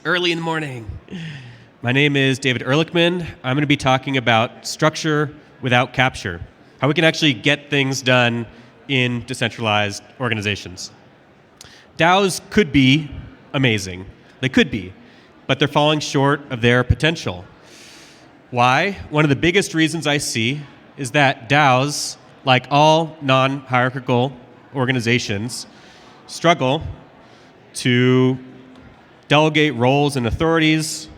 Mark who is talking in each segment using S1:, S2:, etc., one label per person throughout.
S1: It's early in the morning. My name is David Ehrlichman. I'm going to be talking about structure without capture, how we can actually get things done in decentralized organizations. DAOs could be amazing. They could be, but they're falling short of their potential. Why? One of the biggest reasons I see is that DAOs, like all non-hierarchical organizations, struggle to delegate roles and authorities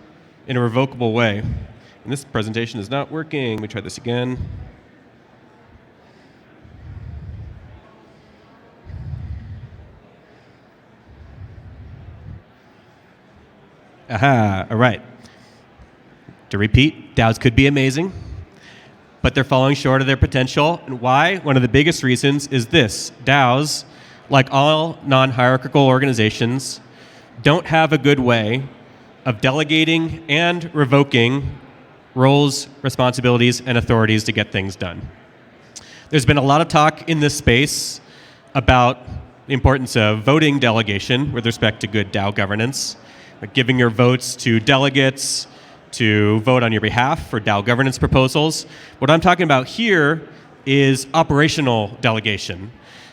S1: in a revocable way. And this presentation is not working. Let me try this again. Aha, all right. To repeat, DAOs could be amazing, but they're falling short of their potential. And why? One of the biggest reasons is this. DAOs, like all non-hierarchical organizations, don't have a good way of delegating and revoking roles, responsibilities, and authorities to get things done. There's been a lot of talk in this space about the importance of voting delegation with respect to good DAO governance, like giving your votes to delegates to vote on your behalf for DAO governance proposals. What I'm talking about here is operational delegation,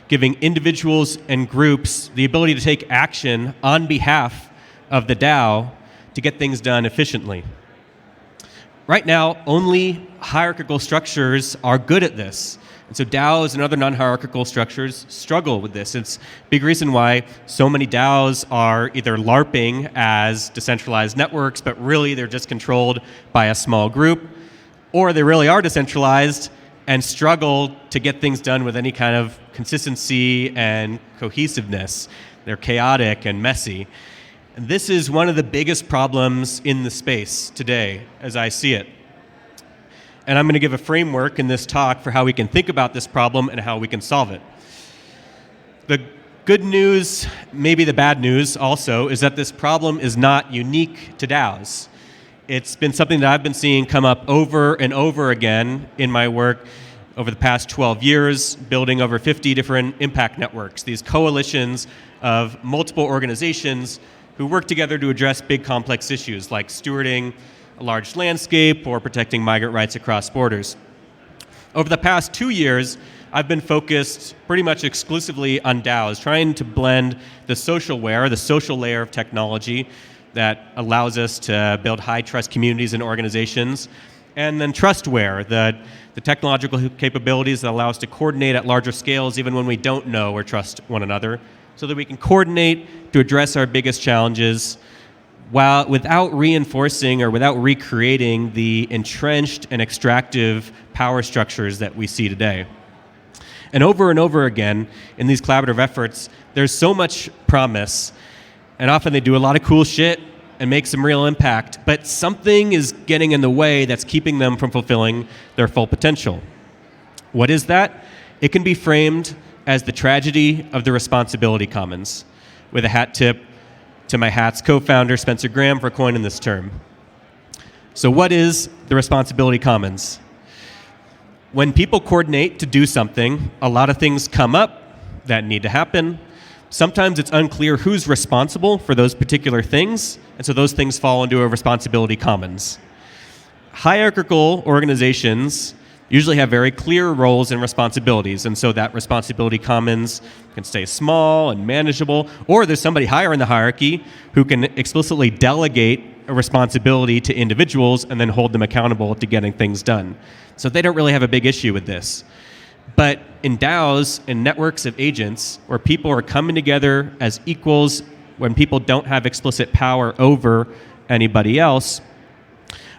S1: giving individuals and groups the ability to take action on behalf of the DAO to get things done efficiently. Right now, only hierarchical structures are good at this. And so DAOs and other non-hierarchical structures struggle with this. It's a big reason why so many DAOs are either LARPing as decentralized networks, but really they're just controlled by a small group, or they really are decentralized and struggle to get things done with any kind of consistency and cohesiveness. They're chaotic and messy. And this is one of the biggest problems in the space today, as I see it. And I'm going to give a framework in this talk for how we can think about this problem and how we can solve it. The good news, maybe the bad news also, is that this problem is not unique to DAOs. It's been something that I've been seeing come up over and over again in my work over the past 12 years, building over 50 different impact networks, these coalitions of multiple organizations who work together to address big complex issues like stewarding a large landscape or protecting migrant rights across borders. Over the past 2 years, I've been focused pretty much exclusively on DAOs, trying to blend the socialware, the social layer of technology that allows us to build high-trust communities and organizations, and then trustware, the technological capabilities that allow us to coordinate at larger scales even when we don't know or trust one another, so that we can coordinate to address our biggest challenges without reinforcing or without recreating the entrenched and extractive power structures that we see today. And over again, in these collaborative efforts, there's so much promise. And often they do a lot of cool shit and make some real impact, but something is getting in the way that's keeping them from fulfilling their full potential. What is that? It can be framed as the tragedy of the responsibility commons, with a hat tip to my Hat's co-founder, Spencer Graham, for coining this term. So what is the responsibility commons? When people coordinate to do something, a lot of things come up that need to happen. Sometimes it's unclear who's responsible for those particular things, and so those things fall into a responsibility commons. Hierarchical organizations usually have very clear roles and responsibilities, and so that responsibility commons can stay small and manageable, or there's somebody higher in the hierarchy who can explicitly delegate a responsibility to individuals and then hold them accountable to getting things done. So they don't really have a big issue with this. But in DAOs and networks of agents, where people are coming together as equals, when people don't have explicit power over anybody else,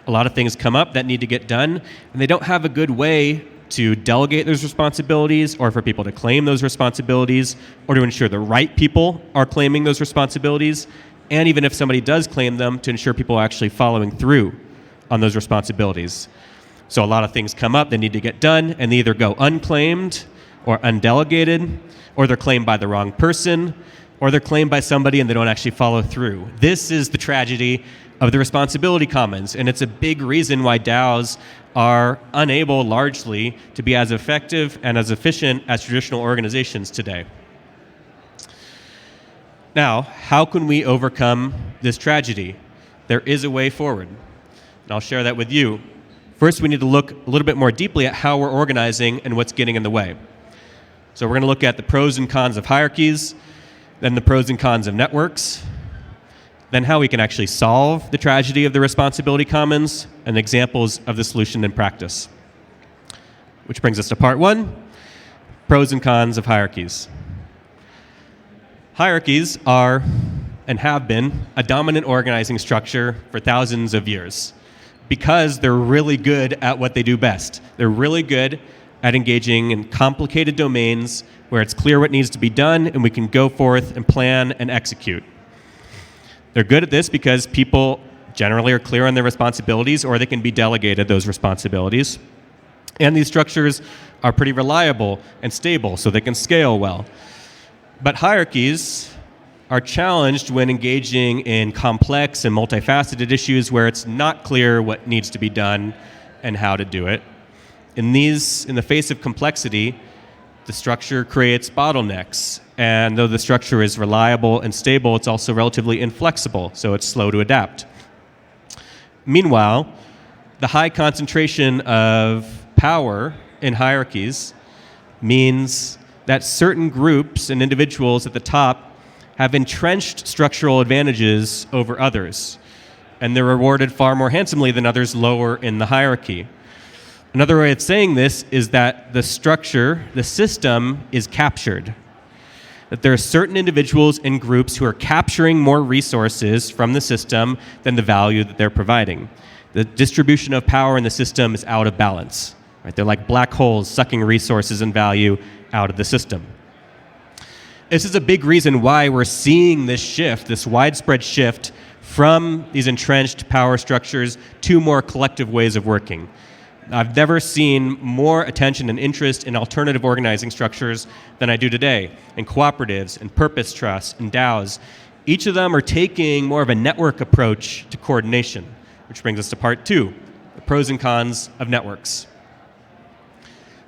S1: a lot of things come up that need to get done, and they don't have a good way to delegate those responsibilities or for people to claim those responsibilities or to ensure the right people are claiming those responsibilities, and even if somebody does claim them, to ensure people are actually following through on those responsibilities. So a lot of things come up that need to get done, and they either go unclaimed or undelegated, or they're claimed by the wrong person, or they're claimed by somebody and they don't actually follow through. This is the tragedy of the responsibility commons, and it's a big reason why DAOs are unable largely to be as effective and as efficient as traditional organizations today. Now, how can we overcome this tragedy? There is a way forward, and I'll share that with you. First, we need to look a little bit more deeply at how we're organizing and what's getting in the way. So we're going to look at the pros and cons of hierarchies, then the pros and cons of networks, then how we can actually solve the tragedy of the responsibility commons, and examples of the solution in practice. Which brings us to part one, pros and cons of hierarchies. Hierarchies are, and have been, a dominant organizing structure for thousands of years because they're really good at what they do best. They're really good at engaging in complicated domains where it's clear what needs to be done and we can go forth and plan and execute. They're good at this because people generally are clear on their responsibilities, or they can be delegated those responsibilities. And these structures are pretty reliable and stable, so they can scale well. But hierarchies are challenged when engaging in complex and multifaceted issues where it's not clear what needs to be done and how to do it. In the face of complexity, the structure creates bottlenecks. And though the structure is reliable and stable, it's also relatively inflexible, so it's slow to adapt. Meanwhile, the high concentration of power in hierarchies means that certain groups and individuals at the top have entrenched structural advantages over others, and they're rewarded far more handsomely than others lower in the hierarchy. Another way of saying this is that the structure, the system, is captured. That there are certain individuals and groups who are capturing more resources from the system than the value that they're providing. The distribution of power in the system is out of balance. Right? They're like black holes sucking resources and value out of the system. This is a big reason why we're seeing this shift, this widespread shift from these entrenched power structures to more collective ways of working. I've never seen more attention and interest in alternative organizing structures than I do today, in cooperatives, and purpose trusts, and DAOs. Each of them are taking more of a network approach to coordination, which brings us to part two, the pros and cons of networks.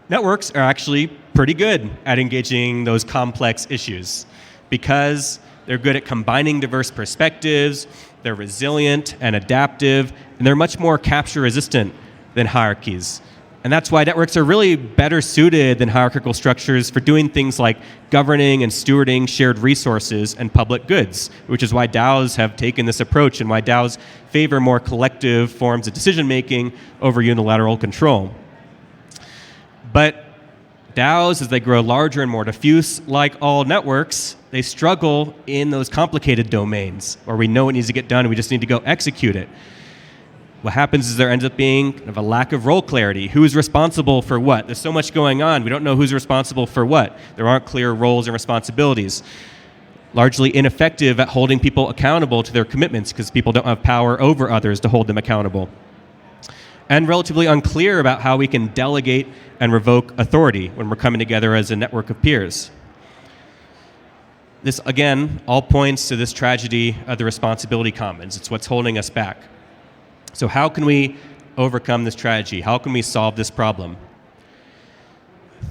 S1: Networks are actually pretty good at engaging those complex issues because they're good at combining diverse perspectives, they're resilient and adaptive, and they're much more capture resistant than hierarchies. And that's why networks are really better suited than hierarchical structures for doing things like governing and stewarding shared resources and public goods, which is why DAOs have taken this approach and why DAOs favor more collective forms of decision-making over unilateral control. But DAOs, as they grow larger and more diffuse, like all networks, they struggle in those complicated domains where we know what needs to get done and we just need to go execute it. What happens is there ends up being kind of a lack of role clarity. Who's responsible for what? There's so much going on. We don't know who's responsible for what. There aren't clear roles and responsibilities. Largely ineffective at holding people accountable to their commitments because people don't have power over others to hold them accountable. And relatively unclear about how we can delegate and revoke authority when we're coming together as a network of peers. This, again, all points to this tragedy of the responsibility commons. It's what's holding us back. So how can we overcome this tragedy? How can we solve this problem?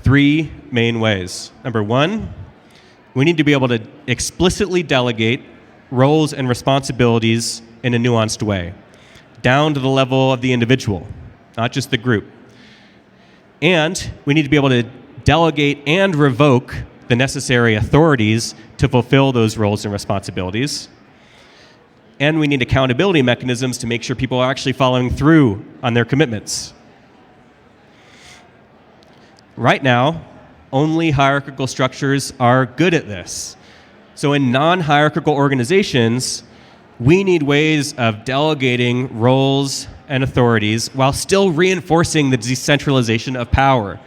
S1: Three main ways. Number one, we need to be able to explicitly delegate roles and responsibilities in a nuanced way, down to the level of the individual, not just the group. And we need to be able to delegate and revoke the necessary authorities to fulfill those roles and responsibilities. And we need accountability mechanisms to make sure people are actually following through on their commitments. Right now, only hierarchical structures are good at this. So in non-hierarchical organizations, we need ways of delegating roles and authorities while still reinforcing the decentralization of power.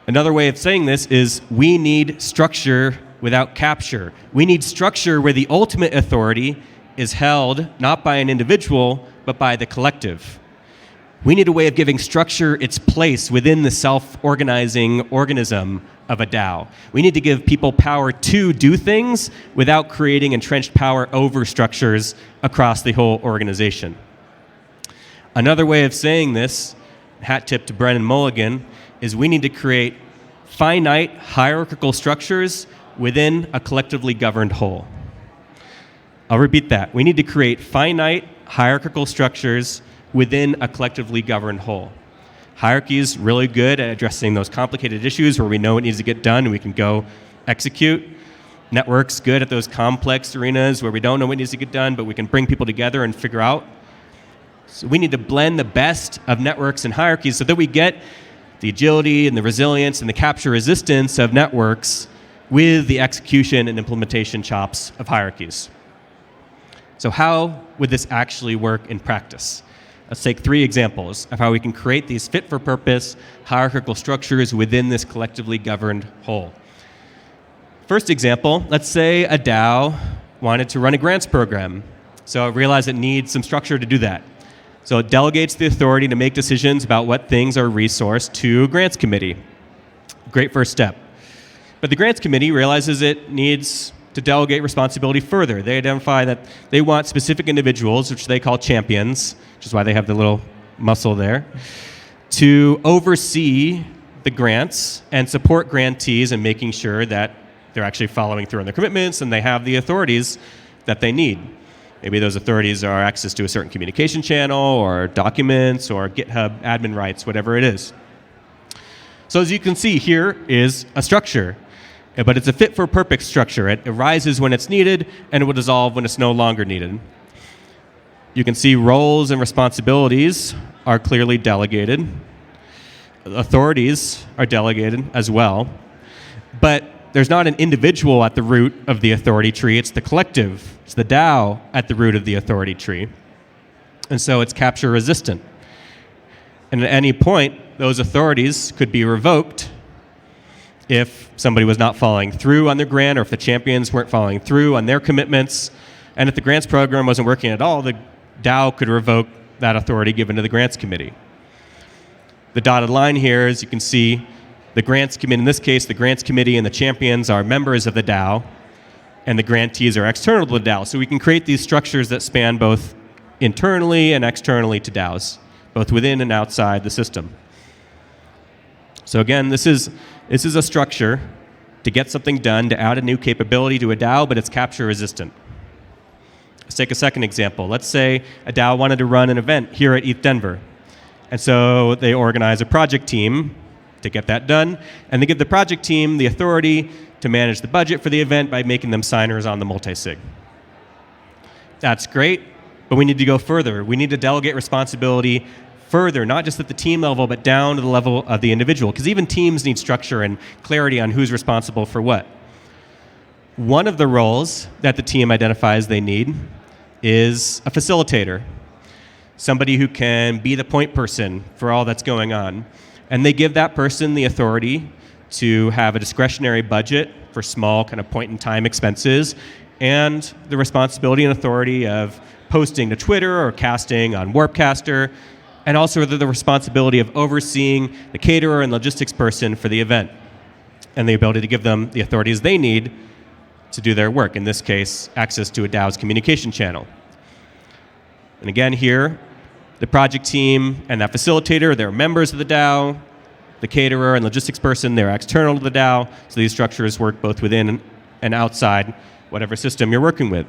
S1: Another way of saying this is we need structure without capture. We need structure where the ultimate authority is held not by an individual, but by the collective. We need a way of giving structure its place within the self-organizing organism of a DAO. We need to give people power to do things without creating entrenched power over structures across the whole organization. Another way of saying this, hat tip to Brennan Mulligan, is we need to create finite hierarchical structures within a collectively governed whole. I'll repeat that. We need to create finite hierarchical structures within a collectively governed whole. Hierarchy is really good at addressing those complicated issues where we know it needs to get done and we can go execute. Networks good at those complex arenas where we don't know what needs to get done, but we can bring people together and figure out. So we need to blend the best of networks and hierarchies so that we get the agility and the resilience and the capture resistance of networks with the execution and implementation chops of hierarchies. So how would this actually work in practice? Let's take 3 examples of how we can create these fit-for-purpose hierarchical structures within this collectively governed whole. First example, let's say a DAO wanted to run a grants program. So it realized it needs some structure to do that. So it delegates the authority to make decisions about what things are resourced to a grants committee. Great first step. But the grants committee realizes it needs to delegate responsibility further. They identify that they want specific individuals, which they call champions, which is why they have the little muscle there, to oversee the grants and support grantees in making sure that they're actually following through on their commitments and they have the authorities that they need. Maybe those authorities are access to a certain communication channel or documents or GitHub admin rights, whatever it is. So as you can see, here is a structure, but it's a fit-for-purpose structure. It arises when it's needed and it will dissolve when it's no longer needed. You can see roles and responsibilities are clearly delegated. Authorities are delegated as well. But there's not an individual at the root of the authority tree. It's the collective. It's the DAO at the root of the authority tree. And so it's capture resistant. And at any point, those authorities could be revoked if somebody was not following through on their grant or if the champions weren't following through on their commitments. And if the grants program wasn't working at all, the DAO could revoke that authority given to the grants committee. The dotted line here, as you can see, the grants committee, in this case, the grants committee and the champions are members of the DAO, and the grantees are external to the DAO. So we can create these structures that span both internally and externally to DAOs, both within and outside the system. So again, this is a structure to get something done, to add a new capability to a DAO, but it's capture resistant. Let's take a second example. Let's say a DAO wanted to run an event here at ETH Denver. And so they organize a project team to get that done, and they give the project team the authority to manage the budget for the event by making them signers on the multi-sig. That's great, but we need to go further. We need to delegate responsibility further, not just at the team level, but down to the level of the individual, because even teams need structure and clarity on who's responsible for what. One of the roles that the team identifies they need is a facilitator, somebody who can be the point person for all that's going on. And they give that person the authority to have a discretionary budget for small kind of point-in-time expenses and the responsibility and authority of posting to Twitter or casting on Warpcaster, and also the responsibility of overseeing the caterer and logistics person for the event, and the ability to give them the authorities they need to do their work, in this case, access to a DAO's communication channel. And again here, the project team and that facilitator, they're members of the DAO. The caterer and logistics person, they're external to the DAO. So these structures work both within and outside whatever system you're working with.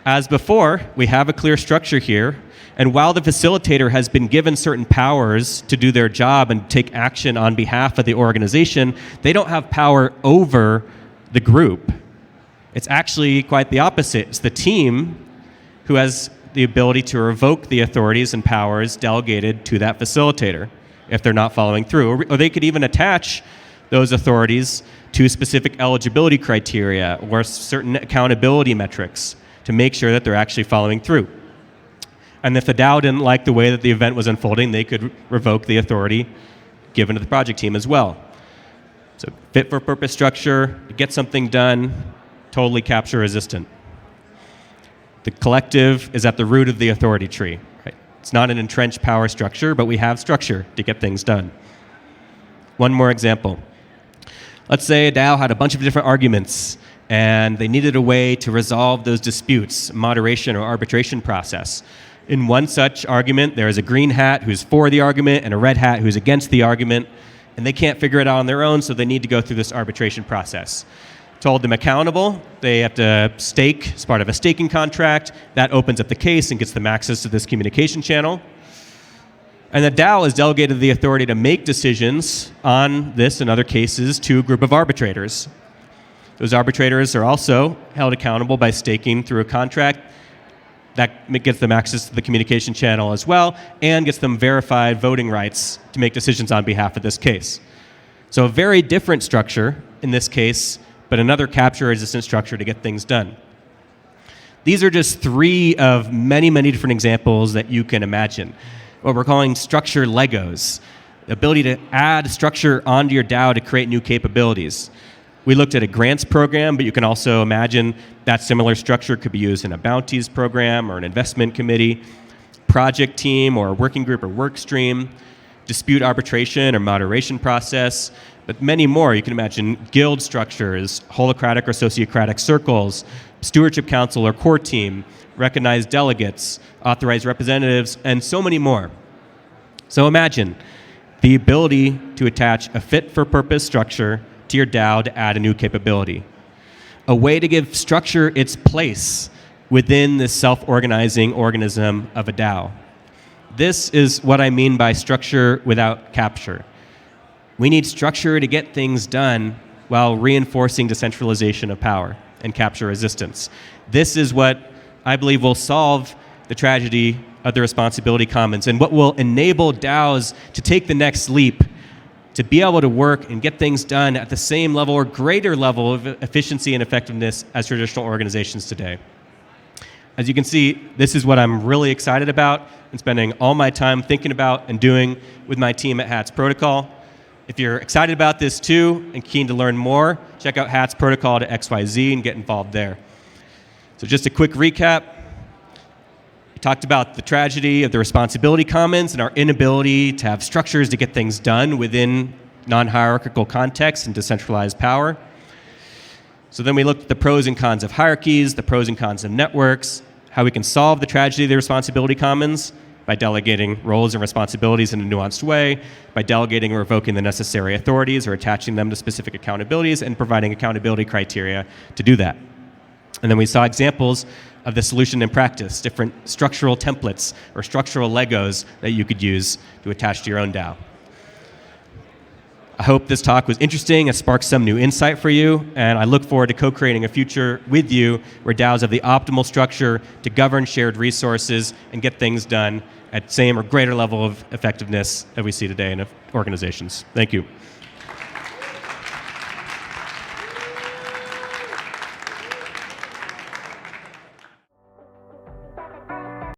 S1: As before, we have a clear structure here. And while the facilitator has been given certain powers to do their job and take action on behalf of the organization, they don't have power over the group. It's actually quite the opposite. It's the team who has the ability to revoke the authorities and powers delegated to that facilitator if they're not following through. Or they could even attach those authorities to specific eligibility criteria or certain accountability metrics to make sure that they're actually following through. And if the DAO didn't like the way that the event was unfolding, they could revoke the authority given to the project team as well. So fit for purpose structure, get something done, totally capture resistant. The collective is at the root of the authority tree. Right? It's not an entrenched power structure, but we have structure to get things done. One more example. Let's say a DAO had a bunch of different arguments, and they needed a way to resolve those disputes, moderation or arbitration process. In one such argument, there is a green hat who's for the argument and a red hat who's against the argument, and they can't figure it out on their own, so they need to go through this arbitration process. To hold them accountable, they have to stake as part of a staking contract. That opens up the case and gets them access to this communication channel. And the DAO has delegated the authority to make decisions on this and other cases to a group of arbitrators. Those arbitrators are also held accountable by staking through a contract that gets them access to the communication channel as well and gets them verified voting rights to make decisions on behalf of this case. So a very different structure in this case, but another capture-resistant structure to get things done. These are just 3 of many, many different examples that you can imagine. What we're calling structure Legos, the ability to add structure onto your DAO to create new capabilities. We looked at a grants program, but you can also imagine that similar structure could be used in a bounties program or an investment committee, project team or a working group or work stream, dispute arbitration or moderation process, but many more. You can imagine guild structures, holocratic or sociocratic circles, stewardship council or core team, recognized delegates, authorized representatives, and so many more. So imagine the ability to attach a fit-for-purpose structure to your DAO to add a new capability. A way to give structure its place within the self-organizing organism of a DAO. This is what I mean by structure without capture. We need structure to get things done while reinforcing decentralization of power and capture resistance. This is what I believe will solve the tragedy of the responsibility commons and what will enable DAOs to take the next leap to be able to work and get things done at the same level or greater level of efficiency and effectiveness as traditional organizations today. As you can see, this is what I'm really excited about and spending all my time thinking about and doing with my team at HATS Protocol. If you're excited about this too and keen to learn more, check out HATS Protocol to XYZ and get involved there. So just a quick recap. We talked about the tragedy of the responsibility commons and our inability to have structures to get things done within non-hierarchical contexts and decentralized power. So then we looked at the pros and cons of hierarchies, the pros and cons of networks, how we can solve the tragedy of the responsibility commons by delegating roles and responsibilities in a nuanced way, by delegating or revoking the necessary authorities or attaching them to specific accountabilities and providing accountability criteria to do that. And then we saw examples of the solution in practice, different structural templates or structural Legos that you could use to attach to your own DAO. I hope this talk was interesting and sparked some new insight for you, and I look forward to co-creating a future with you where DAOs have the optimal structure to govern shared resources and get things done at same or greater level of effectiveness that we see today in organizations. Thank you.